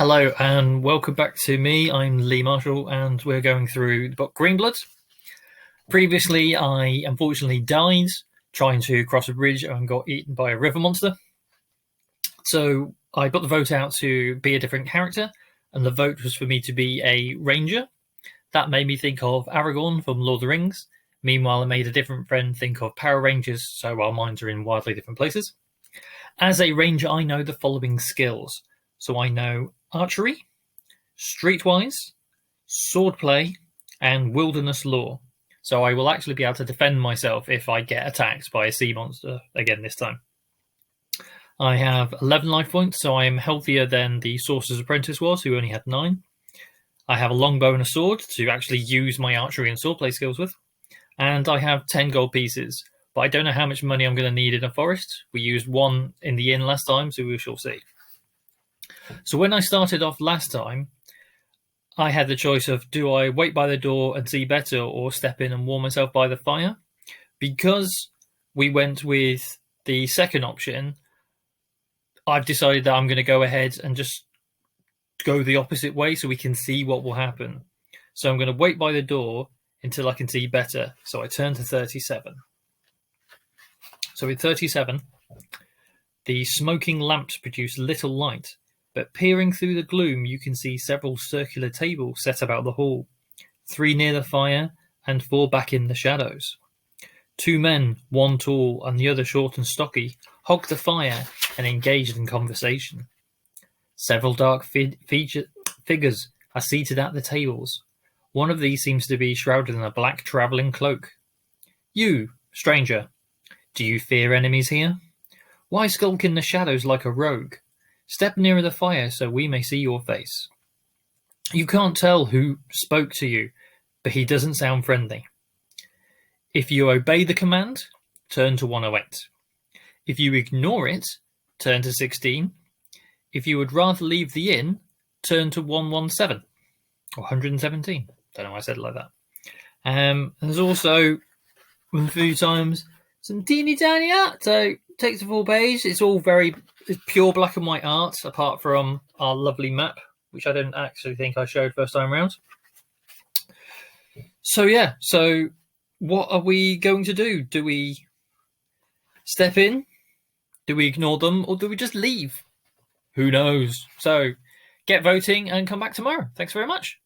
Hello and welcome back to me. I'm Lee Marshall and we're going through the book Greenblood. Previously, I unfortunately died trying to cross a bridge and got eaten by a river monster. So I put the vote out to be a different character, and the vote was for me to be a ranger. That made me think of Aragorn from Lord of the Rings. Meanwhile, I made a different friend think of Power Rangers, so our minds are in wildly different places. As a ranger, I know the following skills. So I know archery, streetwise, swordplay, and wilderness lore. So I will actually be able to defend myself if I get attacked by a sea monster again this time. I have 11 life points, so I am healthier than the Sorcerer's Apprentice was, who only had 9. I have a longbow and a sword to actually use my archery and swordplay skills with. And I have 10 gold pieces, but I don't know how much money I'm going to need in a forest. We used 1 in the inn last time, so we shall see. So when I started off last time, I had the choice of, do I wait by the door and see better or step in and warm myself by the fire? Because we went with the second option, I've decided that I'm going to go ahead and just go the opposite way so we can see what will happen. So I'm going to wait by the door until I can see better. So I turn to 37. So with 37, the smoking lamps produce little light, but peering through the gloom you can see several circular tables set about the hall, 3 near the fire and 4 back in the shadows. 2 men, one tall and the other short and stocky, hog the fire and engaged in conversation. Several dark figures are seated at the tables. One of these seems to be shrouded in a black travelling cloak. You, stranger, do you fear enemies here? Why skulk in the shadows like a rogue? Step nearer the fire so we may see your face. You can't tell who spoke to you, but he doesn't sound friendly. If you obey the command, turn to 108. If you ignore it, turn to 16. If you would rather leave the inn, turn to 117 or 117. Don't know why I said it like that. There's also a few times some teeny tiny art. So takes a full page. It's all very pure black and white art, apart from our lovely map, which I didn't actually think I showed first time round. So yeah, so what are we going to do? Do we step in? Do we ignore them? Or do we just leave? Who knows? So get voting and come back tomorrow. Thanks very much.